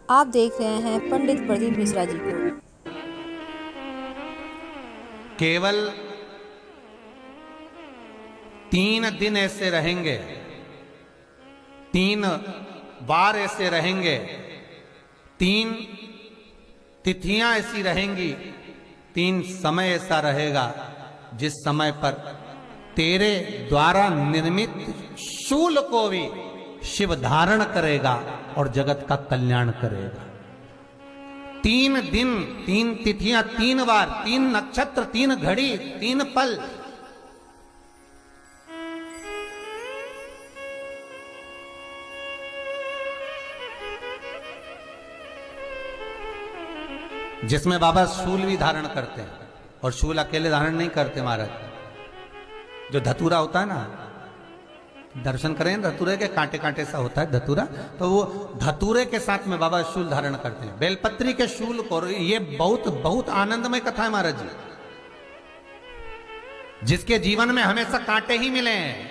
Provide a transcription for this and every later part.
आप देख रहे हैं पंडित प्रदीप मिश्रा जी को। केवल 3 दिन ऐसे रहेंगे, 3 बार ऐसे रहेंगे, 3 तिथियां ऐसी रहेंगी, 3 समय ऐसा रहेगा जिस समय पर तेरे द्वारा निर्मित शूल को भी शिव धारण करेगा और जगत का कल्याण करेगा। 3 दिन, 3 तिथियां, 3 बार, 3 नक्षत्र, 3 घड़ी, 3 पल। जिसमें बाबा शूल भी धारण करते हैं, और शूल अकेले धारण नहीं करते महाराज। जो धतूरा होता है ना, दर्शन करें धतूरे के, कांटे कांटे सा होता है धतूरा, तो वो धतूरे के साथ में बाबा शूल धारण करते हैं। बेलपत्री के शूल को, ये बहुत बहुत आनंदमय कथा है महाराज जी। जिसके जीवन में हमेशा कांटे ही मिले हैं।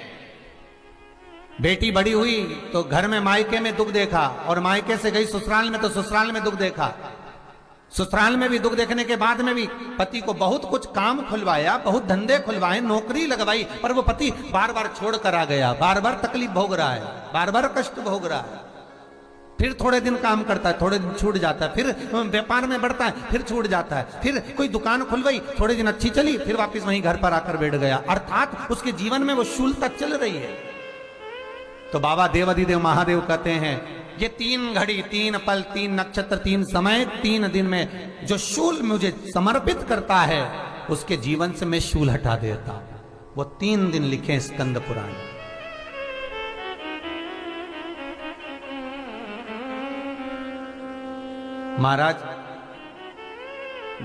बेटी बड़ी हुई तो घर में मायके में दुख देखा, और मायके से गई ससुराल में तो ससुराल में दुख देखा। ससुराल में भी दुख देखने के बाद में भी पति को बहुत कुछ काम खुलवाया, बहुत धंधे खुलवाए, नौकरी लगवाई, पर वो पति बार बार छोड़ कर आ गया, बार बार तकलीफ भोग रहा है, बार बार कष्ट भोग रहा है। फिर थोड़े दिन काम करता है, थोड़े दिन छूट जाता है, फिर व्यापार में बढ़ता है, फिर छूट जाता है, फिर कोई दुकान खुलवाई, थोड़े दिन अच्छी चली, फिर वापस वहीं घर पर आकर बैठ गया। अर्थात उसके जीवन में वो शूलता चल रही है। तो बाबा देवाधिदेव महादेव कहते हैं, ये 3 घड़ी, 3 पल, 3 नक्षत्र, 3 समय, 3 दिन में जो शूल मुझे समर्पित करता है, उसके जीवन से मैं शूल हटा देता हूं। वो 3 दिन लिखे स्कंद पुराण। महाराज,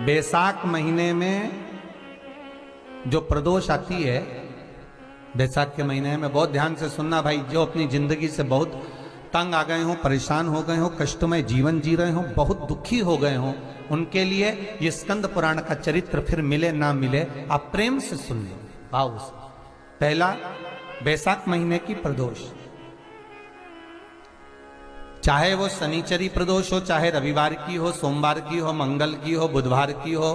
बैसाख महीने में जो प्रदोष आती है, बैसाख के महीने में बहुत ध्यान से सुनना भाई, जो अपनी जिंदगी से बहुत तंग आ गए हो, परेशान हो गए हो, कष्टमय जीवन जी रहे हो, बहुत दुखी हो गए हो, उनके लिए ये स्कंद पुराण का चरित्र फिर मिले ना मिले, आप प्रेम से सुन लो भाव से। पहला, बैसाख महीने की प्रदोष, चाहे वो शनिचरी प्रदोष हो, चाहे रविवार की हो, सोमवार की हो, मंगल की हो, बुधवार की हो,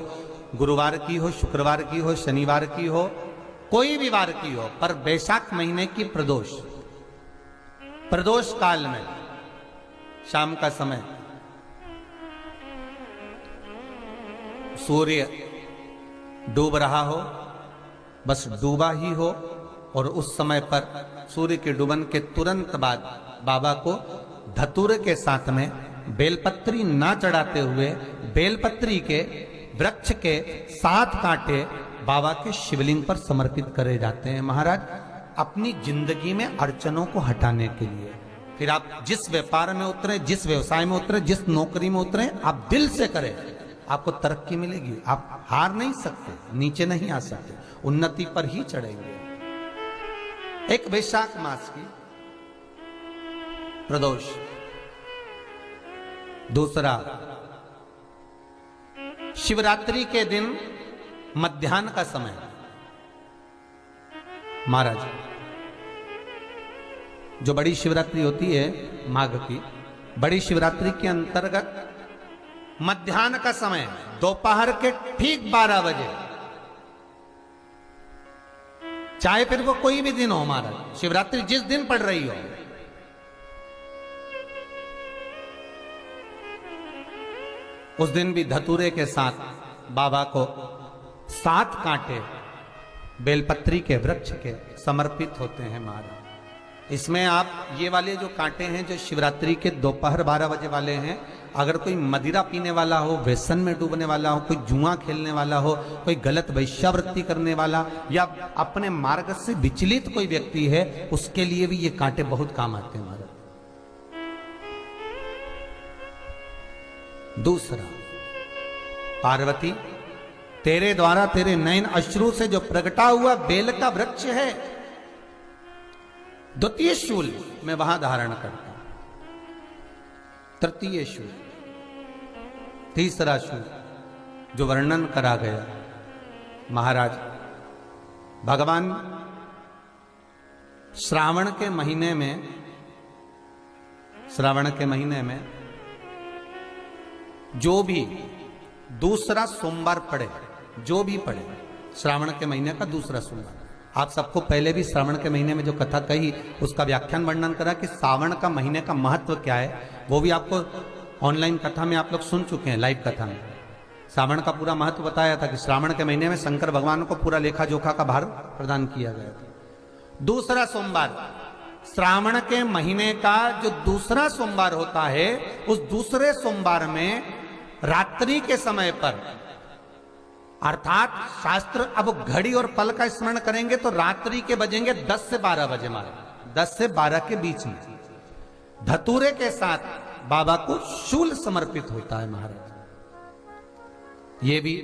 गुरुवार की हो, शुक्रवार की हो, शनिवार की हो, कोई भी वार की हो, पर बैसाख महीने की प्रदोष, प्रदोष काल में शाम का समय सूर्य डूब रहा हो, बस डूबा ही हो, और उस समय पर सूर्य के डूबन के तुरंत बाद बाबा को धतूरे के साथ में बेलपत्री ना चढ़ाते हुए, बेलपत्री के वृक्ष के 7 कांटे बाबा के शिवलिंग पर समर्पित करे जाते हैं महाराज, अपनी जिंदगी में अड़चनों को हटाने के लिए। फिर आप जिस व्यापार में उतरे, जिस व्यवसाय में उतरे, जिस नौकरी में उतरे, आप दिल से करें, आपको तरक्की मिलेगी। आप हार नहीं सकते, नीचे नहीं आ सकते, उन्नति पर ही चढ़ेंगे। एक वैशाख मास की प्रदोष। दूसरा, शिवरात्रि के दिन मध्याह्न का समय महाराज, जो बड़ी शिवरात्रि होती है माघ की, बड़ी शिवरात्रि के अंतर्गत मध्याह्न का समय, दोपहर के ठीक 12 बजे, चाहे फिर वो कोई भी दिन हो महाराज, शिवरात्रि जिस दिन पड़ रही हो, उस दिन भी धतूरे के साथ बाबा को 7 कांटे बेलपत्री के वृक्ष के समर्पित होते हैं महाराज। इसमें आप ये वाले जो कांटे हैं, जो शिवरात्रि के दोपहर 12 बजे वाले हैं, अगर कोई मदिरा पीने वाला हो, व्यसन में डूबने वाला हो, कोई जुआ खेलने वाला हो, कोई गलत वैश्यावृत्ति करने वाला, या अपने मार्ग से विचलित कोई व्यक्ति है, उसके लिए भी ये कांटे बहुत काम आते हैं महाराज। दूसरा, पार्वती, तेरे द्वारा तेरे नयन अश्रु से जो प्रगटा हुआ बेल का वृक्ष है, द्वितीय शूल मैं वहां धारण करता हूं, तृतीय शूल, तीसरा शूल जो वर्णन करा गया महाराज, भगवान श्रावण के महीने में जो भी दूसरा सोमवार पड़े, जो भी पड़े, श्रावण के महीने का दूसरा सोमवार। आप सबको पहले भी श्रावण के महीने में जो कथा कही उसका व्याख्यान वर्णन करा कि श्रावण का महीने का महत्व क्या है, वो भी आपको ऑनलाइन कथा में आप लोग सुन चुके हैं, लाइव कथा में श्रावण का पूरा महत्व बताया था कि श्रावण के महीने में शंकर भगवान को पूरा लेखा जोखा का भार प्रदान किया गया था। दूसरा सोमवार, श्रावण के महीने का जो दूसरा सोमवार होता है, उस दूसरे सोमवार में रात्रि के समय पर, अर्थात शास्त्र अब घड़ी और पल का स्मरण करेंगे तो रात्रि के बजेंगे 10 से 12 बजे, मारे 10 से 12 के बीच में धतूरे के साथ बाबा को शूल समर्पित होता है महाराज। ये भी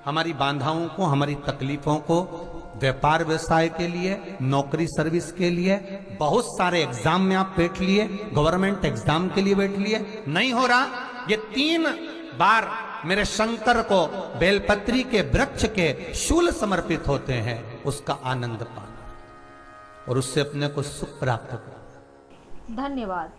हमारी बाधाओं को, हमारी तकलीफों को, व्यापार व्यवसाय के लिए, नौकरी सर्विस के लिए, बहुत सारे एग्जाम में आप बैठ लिए, गवर्नमेंट एग्जाम के लिए बैठ लिए, नहीं हो रहा, ये 3 बार मेरे शंकर को बेलपत्री के वृक्ष के शूल समर्पित होते हैं, उसका आनंद पाना और उससे अपने को सुख प्राप्त करना। धन्यवाद।